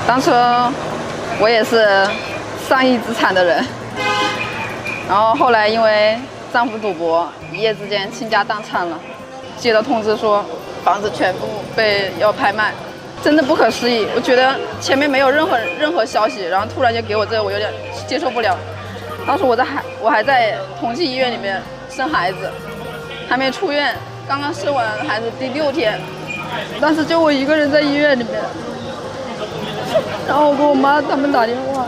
当初我也是上亿资产的人，然后后来因为丈夫赌博，一夜之间倾家荡产了，接到通知说房子全部被要拍卖，真的不可思议。我觉得前面没有任何消息，然后突然就给我这个，我有点接受不了。当时我还在同济医院里面生孩子，还没出院，刚刚生完孩子第6天，当时就我一个人在医院里面，然后我跟我妈他们打电话，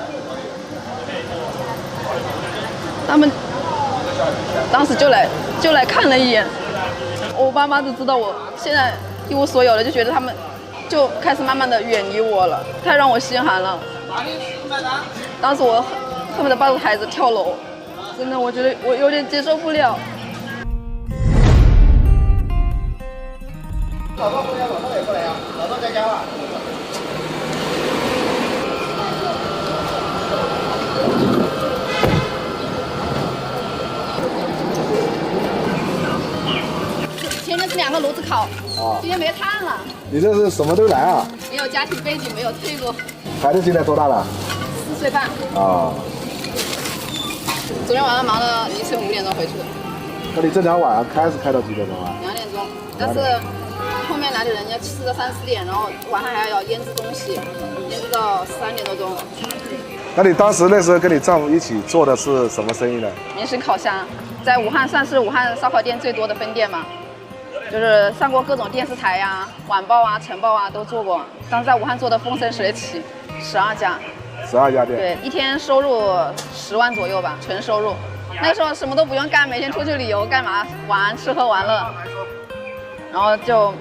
他们当时就来看了一眼，我爸妈都知道我现在一无所有了，就觉得他们就开始慢慢的远离我了，太让我心寒了。当时我恨不得抱着孩子跳楼，真的，我觉得我有点接受不了。老赵过来，老赵也过来呀，老赵在家吧。前面是2个炉子烤，今天没炭了。你这是什么都来啊？没有家庭背景，没有退过。孩子现在多大了？4岁半。啊。昨天晚上忙到凌晨5点钟回去的。那你正常晚上开是开到几点钟啊？2点钟，但是后面来的人要吃到3、4点，然后晚上还要腌制东西，腌制到3点多钟。那你当时那时候跟你丈夫一起做的是什么生意呢？民生烤箱，在武汉算是武汉烧烤店最多的分店嘛，就是上过各种电视台呀、晚报啊、晨报啊都做过。当时在武汉做的风生水起，12家。12家店。对，一天收入10万左右吧，纯收入。那个时候什么都不用干，每天出去旅游干嘛？玩，吃喝玩乐。然后就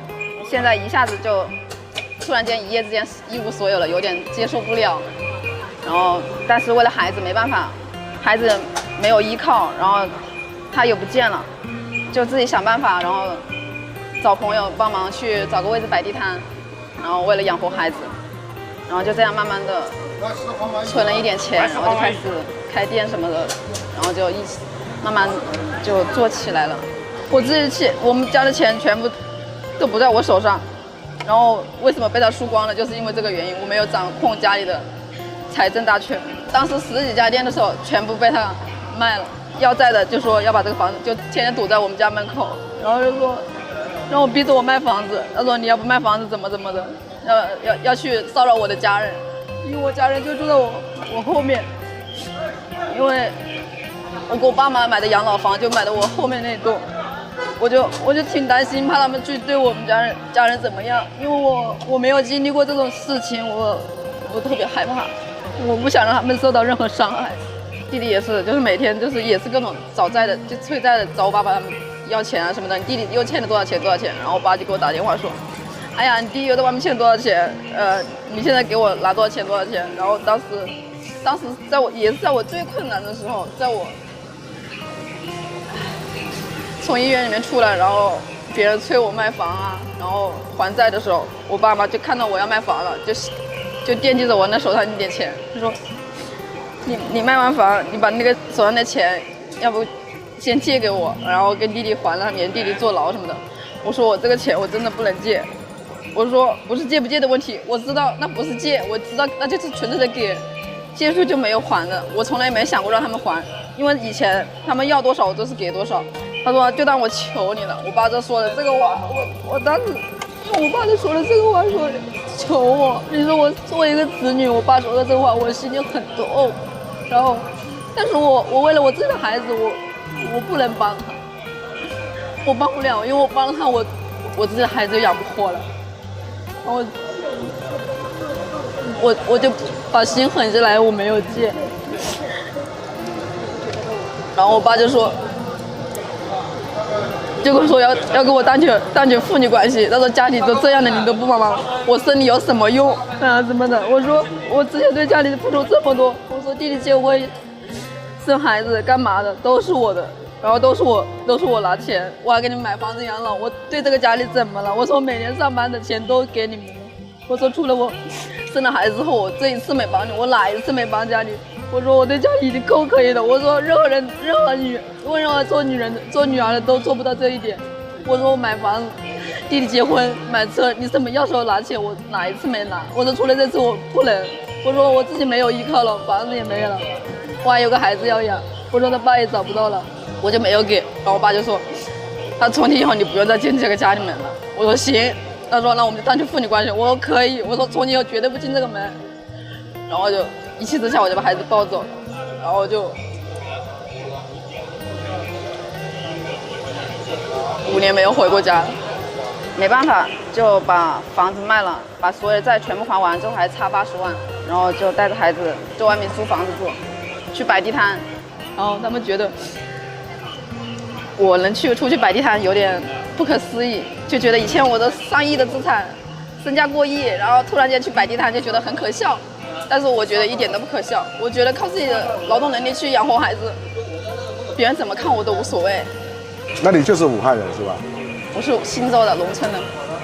现在一下子就突然间一夜之间一无所有了，有点接受不了。然后但是为了孩子没办法，孩子没有依靠，然后他又不见了，就自己想办法，然后找朋友帮忙去找个位置摆地摊，然后为了养活孩子，然后就这样慢慢的存了一点钱，然后就开始开店什么的，然后就一起慢慢就做起来了。我自己钱，我们家的钱全部都不在我手上，然后为什么被他输光了，就是因为这个原因，我没有掌控家里的财政大权。当时10几家店的时候，全部被他卖了。要债的就说要把这个房子就天天堵在我们家门口，然后就说让我逼着我卖房子。他说你要不卖房子怎么的，要去骚扰我的家人，因为我家人就住在我后面，因为我给我爸妈买的养老房就买的我后面那栋。我就挺担心，怕他们去对我们家人怎么样，因为我没有经历过这种事情，我特别害怕，我不想让他们受到任何伤害。弟弟也是，就是每天也是各种找债的，就催债的找我爸爸他们要钱啊什么的。你弟弟又欠了多少钱？然后我爸就给我打电话说，哎呀，你弟又在外面欠多少钱？你现在给我拿多少钱？然后当时也是在我最困难的时候，在我从医院里面出来，然后别人催我卖房啊，然后还债的时候，我爸妈就看到我要卖房了，就惦记着我那手上那点钱，就说你卖完房，你把那个手上的钱，要不先借给我，然后跟弟弟还了，免弟弟坐牢什么的。我说我这个钱我真的不能借，我说不是借不借的问题，我知道那不是借，我知道那就是纯粹的给，借出就没有还的，我从来没想过让他们还，因为以前他们要多少我都是给多少。他说就当我求你了，我爸就说了这个话，我当时因为我爸就说了这个话，说求我，你说我作为一个子女，我爸说的这个话，我心里很痛。然后，但是我为了我自己的孩子，我不能帮他，我帮不了，因为我帮了他，我自己的孩子就养不活了。然后我就把心狠下来，我没有借。然后我爸就跟我说要跟我断绝父女关系，他说家里都这样的你都不帮忙，我生你有什么用啊什么的。我说我之前对家里的付出这么多，我说弟弟结婚生孩子干嘛的都是我的，然后都是我拿钱，我还给你们买房子养老，我对这个家里怎么了？我说每年上班的钱都给你们，我说除了我生了孩子之后，我这一次没帮你，我哪一次没帮家里？我说我对家里已经够可以了。我说任何做女儿的都做不到这一点。我说我买房子，弟弟结婚买车，你什么要时候拿钱？我哪一次没拿？我说除了这次我不能。我说我自己没有依靠了，房子也没了，我还有个孩子要养。我说他爸也找不到了，我就没有给。然后我爸就说，他从今以后你不用再进这个家里面了。我说行。他说那我们就当成父女关系。我说可以。我说从今以后绝对不进这个门。然后就一气之下我就把孩子抱走了，然后就5年没有回过家了。没办法，就把房子卖了，把所有的债全部还完之后还差80万，然后就带着孩子在外面租房子住，去摆地摊。然后他们觉得我能出去摆地摊有点不可思议，就觉得以前我的上亿的资产，身价过亿，然后突然间去摆地摊就觉得很可笑。但是我觉得一点都不可笑，我觉得靠自己的劳动能力去养活孩子，别人怎么看我都无所谓。那你就是武汉人是吧？我是忻州的，农村的，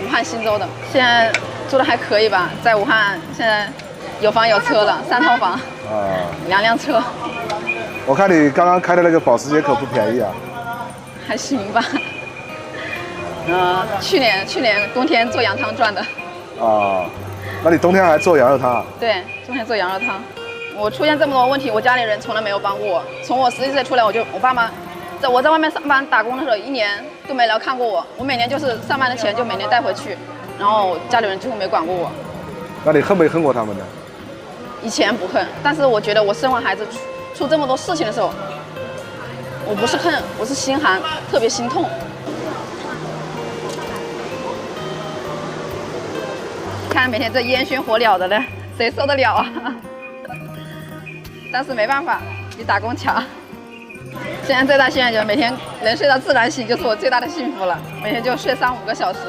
武汉忻州的。现在做的还可以吧，在武汉现在有房有车了，3套房啊，2辆车。我看你刚刚开的那个保时捷可不便宜啊。还行吧。去年冬天做羊汤赚的。啊，那你冬天还做羊肉汤啊？对，冬天做羊肉汤。我出现这么多问题，我家里人从来没有帮过我。从我11岁出来，我爸妈，我在外面上班打工的时候，1年都没来看过我。我每年就是上班的钱就每年带回去，然后家里人几乎没管过我。那你恨没恨过他们呢？以前不恨，但是我觉得我生完孩子出这么多事情的时候，我不是恨，我是心寒，特别心痛。看每天这烟熏火燎的嘞，谁受得了啊？但是没办法，你打工强。现在最大心愿就是每天能睡到自然醒，就是我最大的幸福了。每天就睡3-5个小时，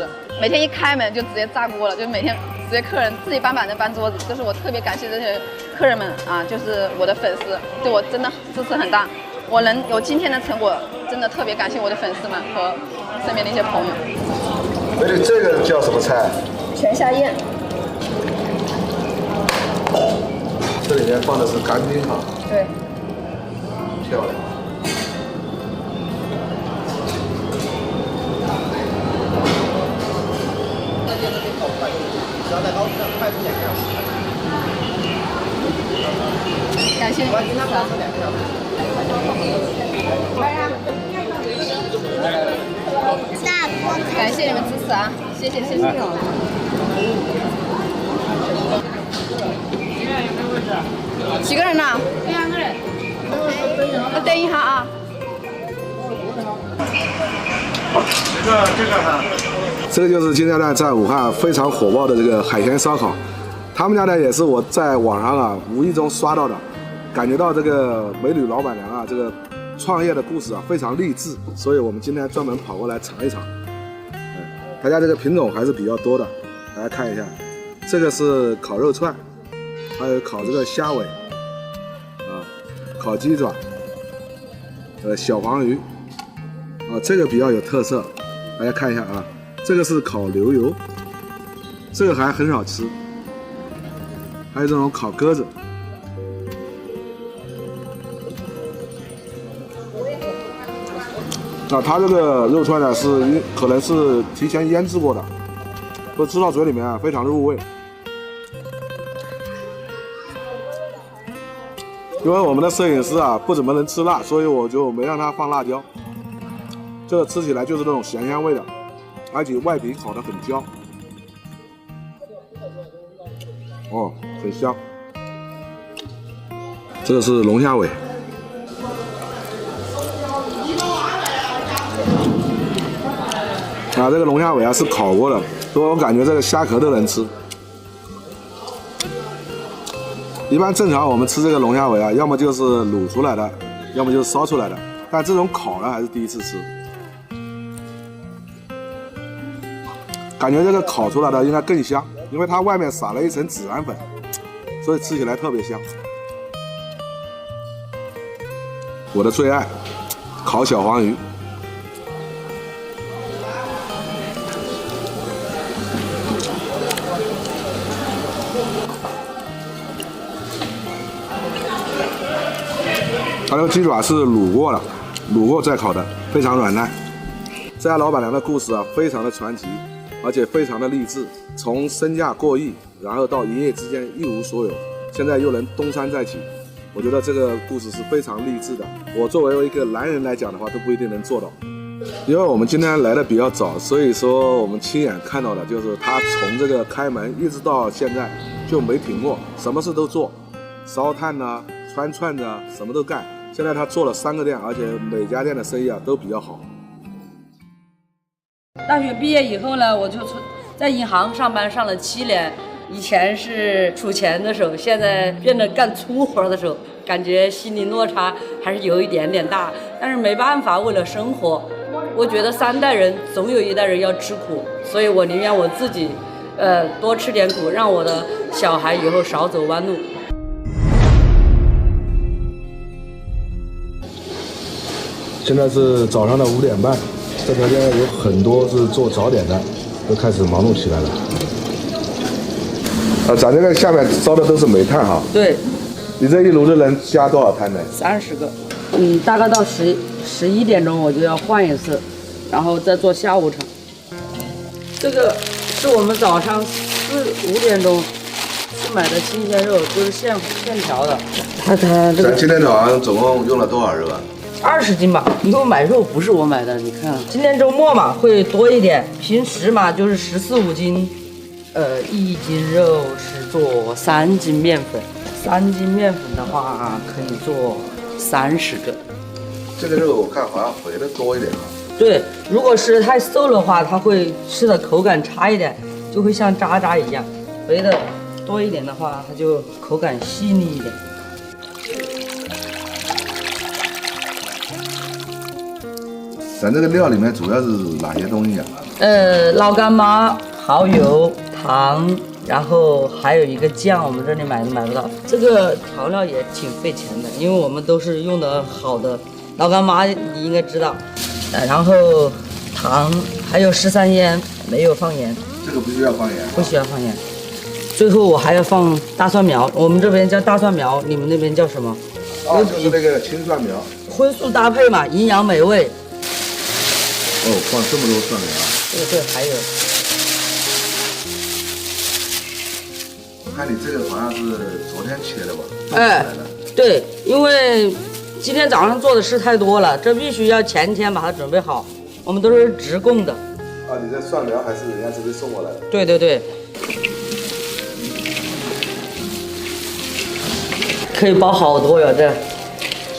每天一开门就直接炸锅了，就每天直接客人自己搬板凳搬桌子，就是我特别感谢这些客人们啊，就是我的粉丝，对我真的支持很大。我能有今天的成果，真的特别感谢我的粉丝们和身边的一些朋友。而且这个叫什么菜？全虾宴。这里面放的是干冰哈。对。漂亮。感谢你们支持啊！感谢你们支持啊！谢谢谢谢。几个人呢？2个人。那等一下啊。这个就是金家蛋在武汉非常火爆的这个海鲜烧烤，他们家呢也是我在网上啊无意中刷到的，感觉到这个美女老板娘啊这个创业的故事啊非常励志，所以我们今天专门跑过来尝一尝。他家这个品种还是比较多的，大家看一下，这个是烤肉串，还有烤这个虾尾，烤鸡爪，小黄鱼，这个比较有特色，大家看一下啊，这个是烤牛油，这个还很少吃，还有这种烤鸽子。它这个肉串呢可能是提前腌制过的，所以吃到嘴里面啊非常入味。因为我们的摄影师啊不怎么能吃辣，所以我就没让他放辣椒。这个吃起来就是那种咸香味的，而且外皮烤得很焦，很香。这个是龙虾尾。这个龙虾尾啊是烤过的，所以我感觉这个虾壳都能吃。一般正常我们吃这个龙虾尾啊，要么就是卤出来的，要么就是烧出来的，但这种烤的还是第一次吃。感觉这个烤出来的应该更香，因为它外面撒了一层孜然粉，所以吃起来特别香。我的最爱，烤小黄鱼。它这个鸡爪是卤过再烤的，非常软烂。这家老板娘的故事啊，非常的传奇，而且非常的励志，从身价过亿，然后到一夜之间一无所有，现在又能东山再起。我觉得这个故事是非常励志的。我作为一个男人来讲的话，都不一定能做到。因为我们今天来的比较早，所以说我们亲眼看到的就是他从这个开门一直到现在就没停过，什么事都做，烧炭啊、穿串子啊，什么都干。现在他做了3个店，而且每家店的生意啊都比较好。大学毕业以后呢，我就在银行上班上了7年。以前是数钱的时候，现在变得干粗活的时候，感觉心理落差还是有一点点大。但是没办法，为了生活，我觉得3代人总有一代人要吃苦，所以我宁愿我自己，多吃点苦，让我的小孩以后少走弯路。现在是早上的5点半，这条街有很多是做早点的，都开始忙碌起来了。咱这个下面烧的都是煤炭哈。对。你这一炉子能加多少炭呢？30个。大概到11点钟我就要换一次，然后再做下午场。这个是我们早上4、5点钟去买的新鲜肉，都是现调的。它这个。咱今天早上总共用了多少肉啊？20斤吧。以后买肉不是我买的，你看，今天周末嘛会多一点，平时嘛就是14、15斤。1斤肉是做3斤面粉，3斤面粉的话可以做30个。这个肉我看好像肥的多一点。对，如果是太瘦的话，它会吃的口感差一点，就会像渣渣一样。肥的多一点的话，它就口感细腻一点。咱这个料里面主要是哪些东西啊？老干妈、蚝油、糖，然后还有一个酱，我们这里买不到。这个调料也挺费钱的，因为我们都是用的好的老干妈，你应该知道。然后糖，还有13烟，没有放盐。这个不需要放盐？不需要放盐。最后我还要放大蒜苗，我们这边叫大蒜苗，你们那边叫什么？就是那个青蒜苗。荤素搭配嘛，营养美味。放这么多蒜苗。对，还有。我看你这个好像是昨天切的吧？对，因为今天早上做的事太多了，这必须要前天把它准备好。我们都是直供的。你这蒜苗还是人家这边送过来的？对。可以包好多呀，这。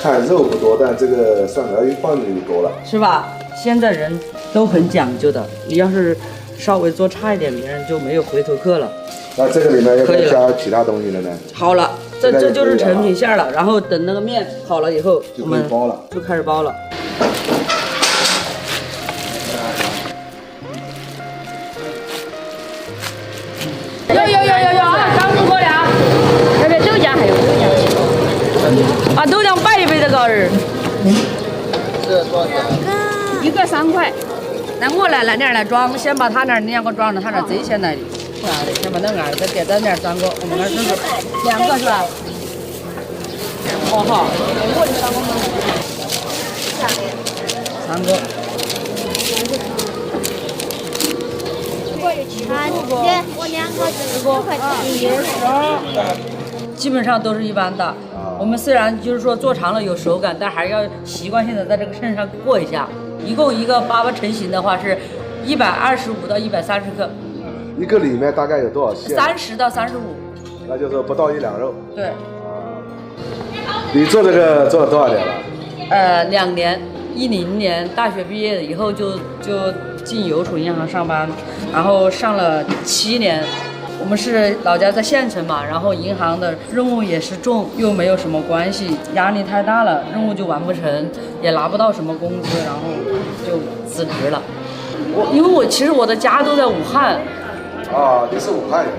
看肉不多，但这个蒜苗一放进去就多了，是吧？现在人都很讲究的，你要是稍微做差一点，别人就没有回头客了。那这个里面要不要加其他东西了呢？好了，这就是成品馅了。然后等那个面好了以后，就可以包了，就开始包了。有啊，刚入锅粮。那边豆浆还有豆浆。啊，豆浆摆一杯这个儿。这多少钱？1个3块。那我来点来装，先把他那2个装着，他那贼先来的。先把那2个点在那3个，我们那是2个是吧？好。我的3个吗？3个。我2个10块钱。基本上都是一般的。我们虽然就是说做长了有手感，但还是要习惯性的在这个身上过一下。一共一个粑粑成型的话是125到130克。一个里面大概有多少馅？30到35。那就是不到1两肉。对。你做这个做了多少年了？2年，10年大学毕业以后就进邮储银行上班，然后上了7年。我们是老家在县城嘛，然后银行的任务也是重，又没有什么关系，压力太大了，任务就完不成，也拿不到什么工资，然后就辞职了。因为其实我的家都在武汉。你是武汉人？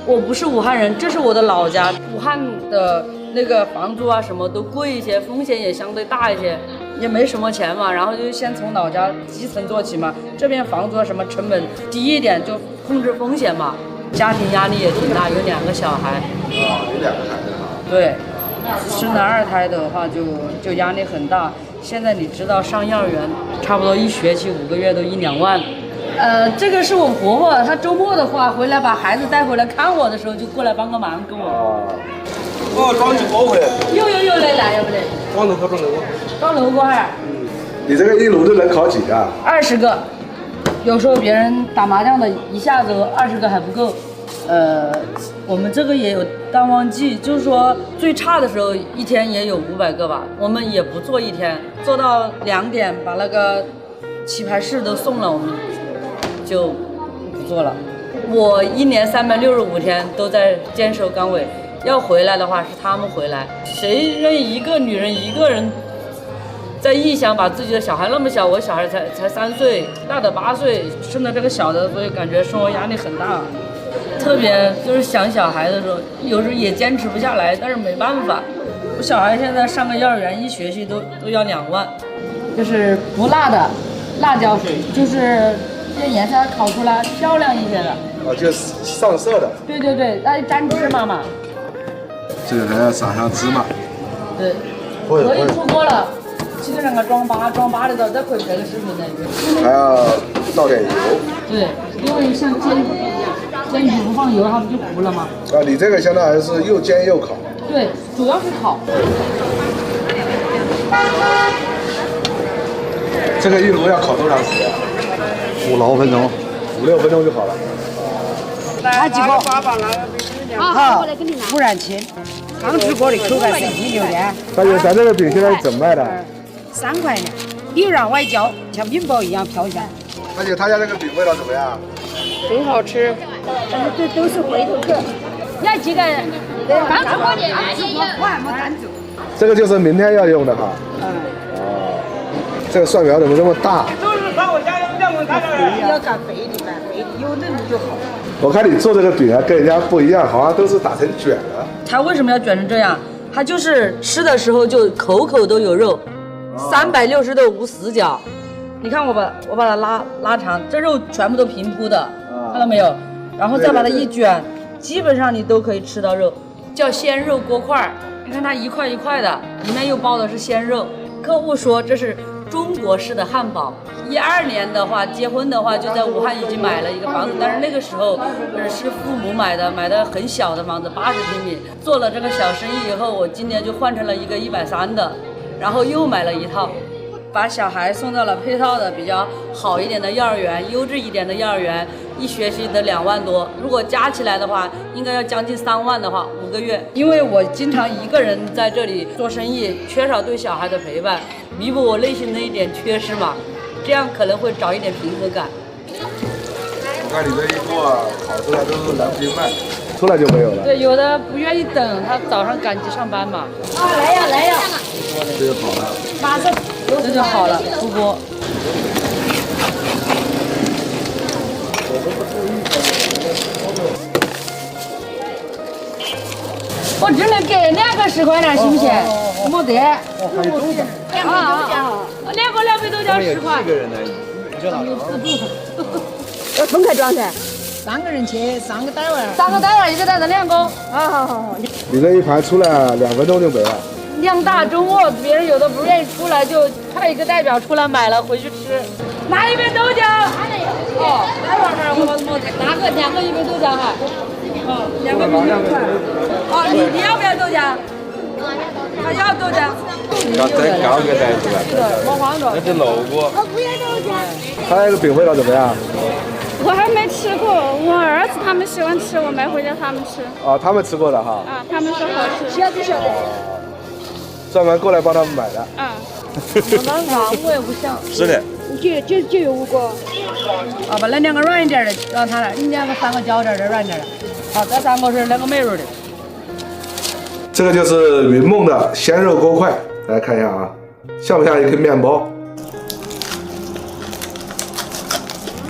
我不是武汉人，这是我的老家。武汉的那个房租啊什么都贵一些，风险也相对大一些，也没什么钱嘛，然后就先从老家基层做起嘛。这边房租啊什么成本低一点，就控制风险嘛。家庭压力也挺大，有2个小孩。有2个孩子。对，生了2胎的话就压力很大。现在你知道上幼儿园，差不多1学期5个月都1、2万。这个是我婆婆，她周末的话回来把孩子带回来看我的时候，就过来帮个忙跟我。哦，装几锅回来？有来，要不得？装6锅。装6锅啊？你这个一炉子能烤几个？20个。有时候别人打麻将的，一下子20个还不够。我们这个也有淡旺季，就是说最差的时候一天也有500个吧。我们也不做一天，做到2点把那个棋牌室都送了，我们就不做了。我1年365天都在坚守岗位，要回来的话是他们回来。谁愿意一个女人一个人在异乡把自己的小孩那么小，我小孩才3岁，大的8岁，生的这个小的，所以感觉生活压力很大。特别就是想小孩的时候，有时候也坚持不下来，但是没办法。我小孩现在上个幼儿园，一学期都要2万。就是不辣的辣椒水，就是这颜色烤出来漂亮一些的。就是上色的。对，那沾芝麻嘛。这个还要撒上芝麻。对，可以出锅了。基本上个装八的都再可以拍个视频的。还要倒点油。对，因为像煎鱼不放油，它不就糊了吗？你这个相当于是又煎又烤。对，主要是烤。这个一炉要烤多长时间？5、6分钟，5、6分钟就好了。拿几个？好，不燃气，刚制过的，口感是一流的。大姐，咱这个饼现在怎么卖的？3块钱，里软外焦，像面包一样飘香。大姐，他家这个饼味道怎么样？很好吃。这都是回头客。要几个人？刚制过的，我还没单做。这个就是明天要用的哈。这个蒜苗怎么这么大？要干肥的嘛，肥的有嫩的就好。我看你做这个饼啊，跟人家不一样，好像都是打成卷的。它为什么要卷成这样？它就是吃的时候就口口都有肉，360度无死角。你看我把它拉长，这肉全部都平铺的，看到没有？然后再把它一卷，基本上你都可以吃到肉，叫鲜肉锅块。你看它一块一块的，里面又包的是鲜肉。客户说这是中国式的汉堡。12年的话，结婚的话就在武汉已经买了一个房子，但是那个时候是父母买的很小的房子，80平米。做了这个小生意以后，我今年就换成了一个130的，然后又买了一套，把小孩送到了配套的比较好一点的幼儿园，优质一点的幼儿园，一学期得2万多，如果加起来的话，应该要将近3万的话，5个月。因为我经常一个人在这里做生意，缺少对小孩的陪伴，弥补我内心的一点缺失嘛，这样可能会找一点平衡感。我看你这一做烤出来都是来不及卖，出来就没有了。对，有的不愿意等，他早上赶集上班嘛。来呀！这就好了。马上。这就好了，出锅。我只能给2个10块钱，行不行？没得。还有中奖。2个200多点10块。4个人呢，你叫哪个？要分开装噻。3个人去，3个袋碗，3个袋碗，1个袋子2个。好。你这一盘出来2分钟就没了。量大，周末别人有的不愿意出来，就派一个代表出来买了回去吃。拿1杯豆浆。哦，待会儿我拿个2个1杯豆浆哈。哦，2个1块。哦，你要不要豆浆？他要豆浆。要再搞一个袋子吧。没慌着。那就漏过。我不要豆浆。他那个饼味道怎么样？我还没吃过，我儿子他们喜欢吃，我买回家他们吃。哦，他们吃过的哈。啊，他们说好吃。晓得。专门过来帮他们买的。啊。我也不想。是的。就有5个。啊，把那2个软一点的让他来，你2个3个焦点的软点的。好，这3个是那个美味的。这个就是云梦的鲜肉锅块，大家看一下啊，像不像一个面包？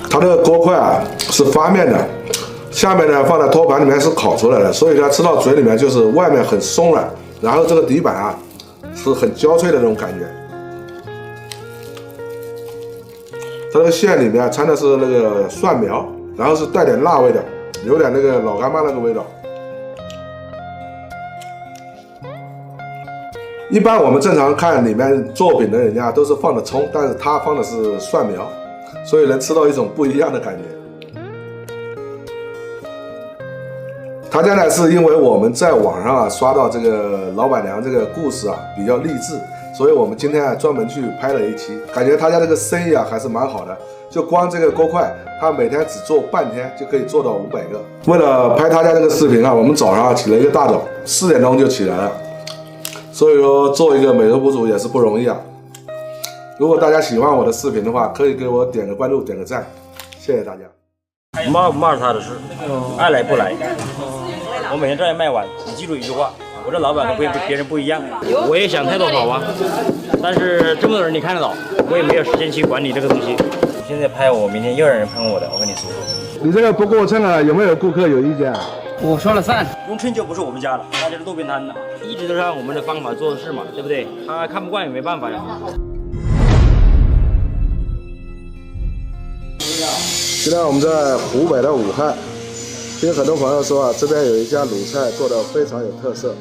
它这个锅块啊是发面的，下面呢放在托盘里面是烤出来的，所以它吃到嘴里面就是外面很松软，然后这个底板啊是很焦脆的那种感觉。它这个馅里面掺的是那个蒜苗，然后是带点辣味的，有点那个老干妈那个味道。一般我们正常看里面做饼的人家都是放的葱，但是他放的是蒜苗，所以能吃到一种不一样的感觉。他家呢是因为我们在网上刷到这个老板娘这个故事比较励志，所以我们今天专门去拍了一期，感觉他家这个生意还是蛮好的。就光这个锅块，他每天只做半天就可以做到500个。为了拍他家这个视频我们早上起了一个大早，4点钟就起来了。所以说做一个美食博主也是不容易如果大家喜欢我的视频的话，可以给我点个关注，点个赞，谢谢大家。骂不骂是他的事，爱来不来。我每天这样卖碗，你记住一句话，我这老板跟别人不一样，我也想太多好但是这么多人你看得到，我也没有时间去管理这个东西。现在拍我，明天又有人喷我的，我跟你说。你这个不过秤有没有顾客有意见我说了算，用秤就不是我们家了，那就是路边摊的，一直都是按我们的方法做事嘛，对不对？他看不惯也没办法呀。现在我们在湖北的武汉，听很多朋友说这边有一家鲁菜做的非常有特色，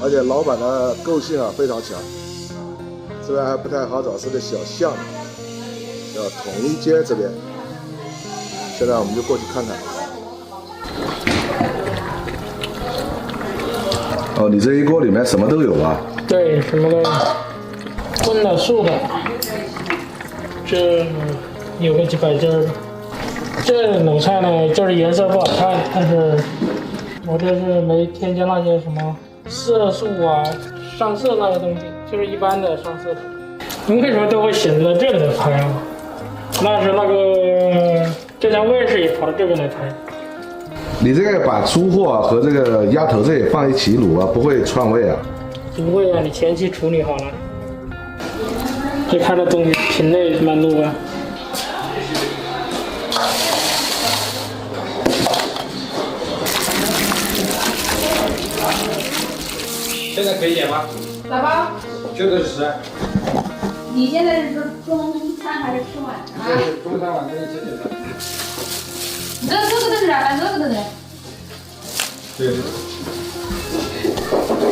而且老板的个性非常强。这边还不太好找，是个小巷子，叫统一街这边。现在我们就过去看看。哦，你这一锅里面什么都有对，什么都有，荤的、素的，这有个几百斤儿。这鲁菜呢，就是颜色不好看，但是我这是没添加那些什么色素上色那些东西，就是一般的上色的。为什么都会选择这里来拍那是浙江卫视也跑到这边来拍。你这个把猪货和这个鸭头这也放一起卤不会串味不会你前期处理好了，这看的东西品类蛮多现在可以点吗？咋吧？就这吃。你现在是中餐还是吃晚餐？中餐晚餐一起点的。这个都是啥？这个都是。对。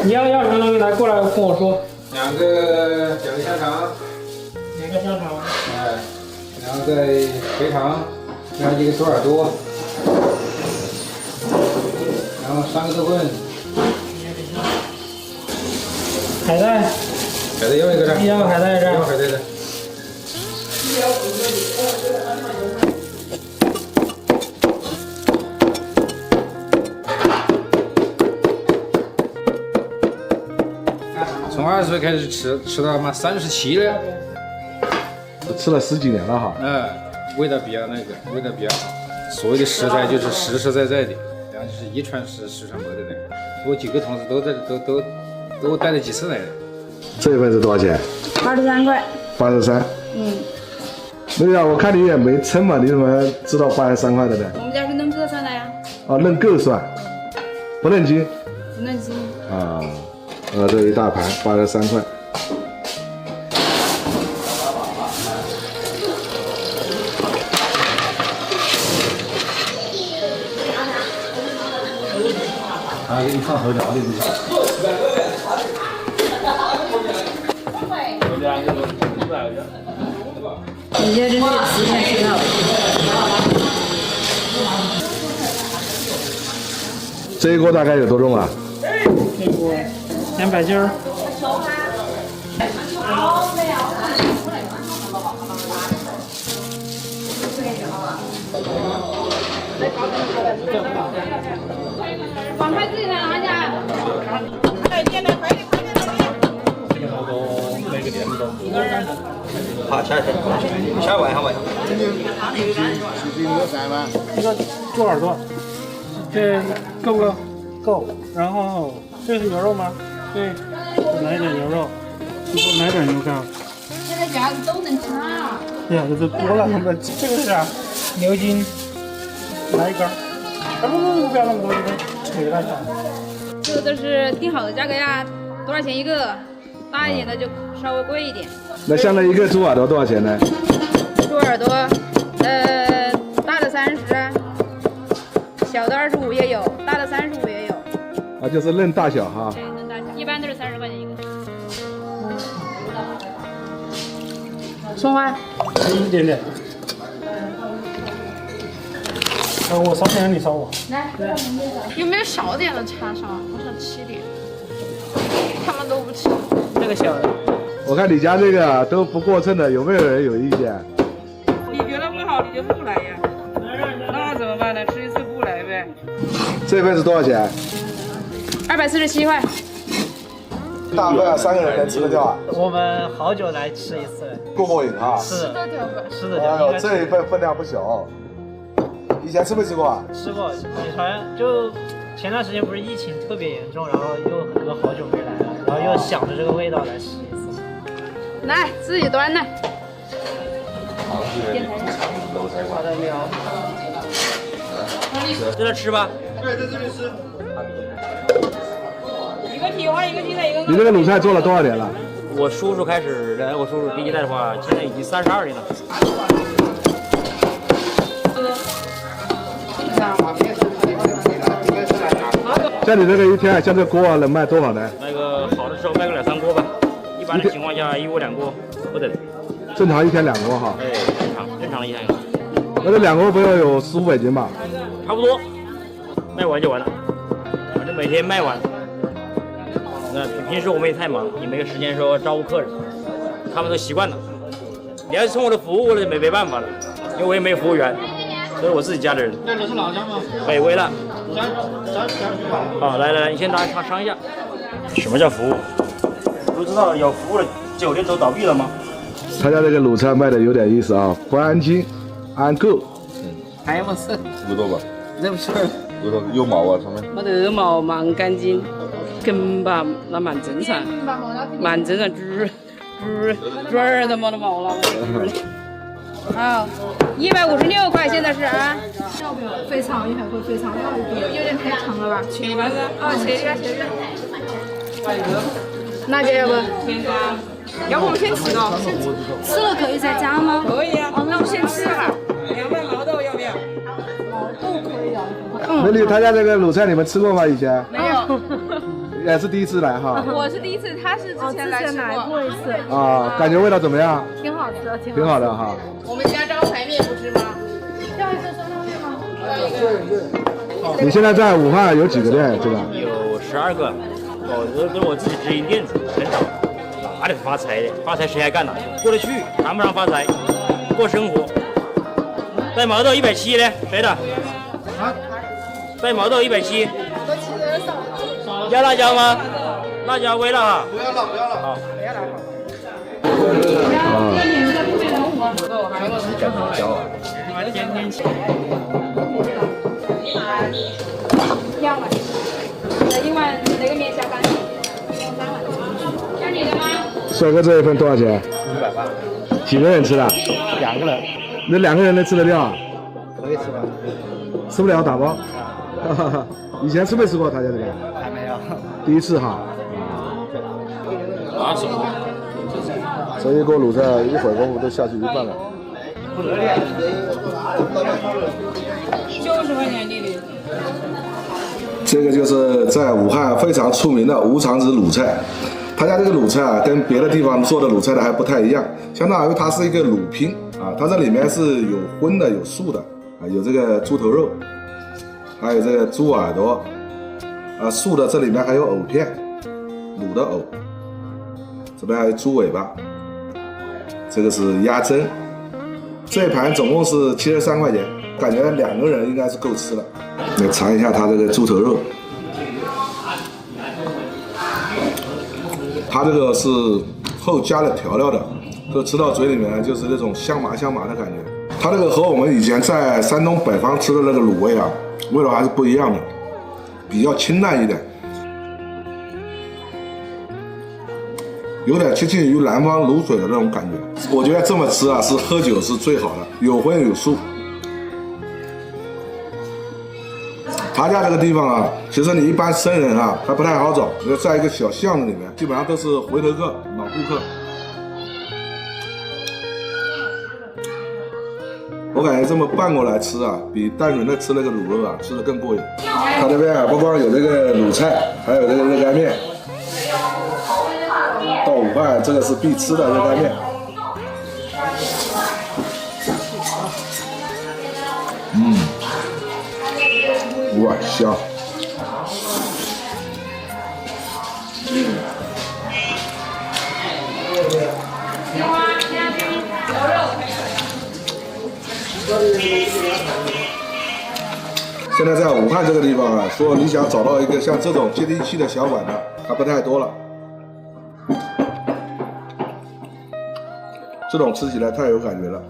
你要什么东西来过来跟我说。两个香肠。2个香肠。然后再肥肠，然后1个猪耳朵，然后3个豆棍。海带要1个这。要海带这。要海带的。从20岁开始吃到37了。吃了10几年了味道比较味道比较好。所谓的食材就是实实在在的，然后就是一传十，十传百的那个。我几个同事都带了几次来的。这一份是多少钱？83块。83。那个我看你也没称嘛，你怎么知道83块的呢？我们家是论个算的呀。论个算，不论斤。不论斤。这一大盘83块。给你放头条的不行。你这真是10天吃到。这一锅大概有多重这锅200斤。往开自己拿去。好，下碗好不好？这个猪耳朵，这够不够？够。然后这是牛肉吗？对，来点牛肉，来点牛肝。现在饺子都能吃对呀，这多了，这个是啥？牛筋，来1根。不要那么多，这个太少。这个都是定好的价格呀，多少钱一个？大一点的就稍微贵一点。那像那一个猪耳朵多少钱呢？猪耳朵，大的30，小的25也有，大的35也有。就是论大小对，论大小，一般都是30块钱一个。葱花，一点点。我烧点，你烧我。有没有小点的叉烧？我想吃点。他们都不吃。这个小的。我看你家这个都不过秤的，有没有人有意见？你觉得不好，你就不来呀。那怎么办呢？吃一次不来呗。这份是多少钱？247块。大份3个人能吃得掉啊？我们好久来吃一次，过瘾啊！是的，是的。哎呦，这一份分量不小。以前吃没吃过啊？吃过，以前就前段时间不是疫情特别严重，然后又很多好久没来了，然后又想着这个味道来试一次。来，自己端来。在这吃吧。对，在这里吃。一个蹄花，一个鸡蛋，一个。你这个卤菜做了多少年了？我叔叔开始的，我叔叔第一代的话，现在已经32年了。像你这个一天，像这锅能卖多少呢？那个好的时候卖个2、3锅吧，一般的情况下1锅2锅不等。正常一天2锅哈？哎，正常的一天。那这2锅不要有15美金吧？差不多，卖完就完了，反正每天卖完。那平时我们也太忙，也没有时间说招呼客人，他们都习惯了。你要是冲我的服务，那就没办法了，因为我也没有服务员，所以我自己家的人。那你是哪家吗？北威了。好，来，你先尝一下。什么叫服务？不知道有服务的酒店都倒闭了吗？他家这个卤菜卖的有点意思啊，不安斤，安够。还有没事？骨头吧？这不是。骨头有毛啊，上面。没得毛，蛮干净，根吧那蛮正常，蛮正常，猪儿都没得毛了。好，156块，现在是啊。要不要肥肠？一会会肥肠，有点太长了吧？切一半噻。切一个。哪个要不？要不我们先吃了？吃了可以再加吗？可以啊。哦，那我先吃吧。2份毛豆要不要？毛豆可以啊。美女，他家这个卤菜你们吃过吗？以前？没有。也是第一次来哈。我是第一次，他是之前来过一次。啊，感觉味道怎么样？挺好吃的，挺好的哈。我们家招牌面不吃吗？要一个酸汤面吗？你现在在武汉有几个店？这个？有12个，都是我自己直营店，很少。哪里发财的？发财谁还干呢？过得去，谈不上发财，过生活。带毛豆170呢？谁的？啊？带毛豆170。要辣椒吗？辣椒微辣哈。不要辣，不要辣。好。2碗。1碗那个面下干净。3碗。要你的吗？帅哥这一份多少钱？180。几个人吃的？2个人。那2个人能吃得掉啊？可以吃吧？吃不了打包。以前吃没吃过他家这个？还没有。第一次哈。拿手。这一锅卤菜一会儿功夫都下去一半了。90块钱弟弟。这个就是在武汉非常出名的无肠子卤菜。他家这个卤菜啊，跟别的地方做的卤菜的还不太一样，相当于它是一个卤拼啊，它这里面是有荤的，有素的啊，有这个猪头肉，还有这个猪耳朵，啊，素的这里面还有藕片，卤的藕，这边还有猪尾巴，这个是鸭胗，这一盘总共是73块钱，感觉2个人应该是够吃了。来尝一下它这个猪头肉。它这个是后加了调料的，就吃到嘴里面就是那种香麻香麻的感觉。它这个和我们以前在山东北方吃的那个卤味啊，味道还是不一样的，比较清淡一点，有点接近于南方卤水的那种感觉。我觉得这么吃啊，是喝酒是最好的，有荤有素。他家这个地方啊，其实你一般生人啊还不太好找，就在一个小巷子里面，基本上都是回头客、老顾客。我感觉这么拌过来吃啊，比单纯的吃那个卤肉啊吃的更过瘾。他这边啊不光有这个卤菜，还有这个热干面。到武汉这个是必吃的热干面。香。现在在武汉这个地方啊，说你想找到一个像这种接地气的小馆的，还不太多了。这种吃起来太有感觉了。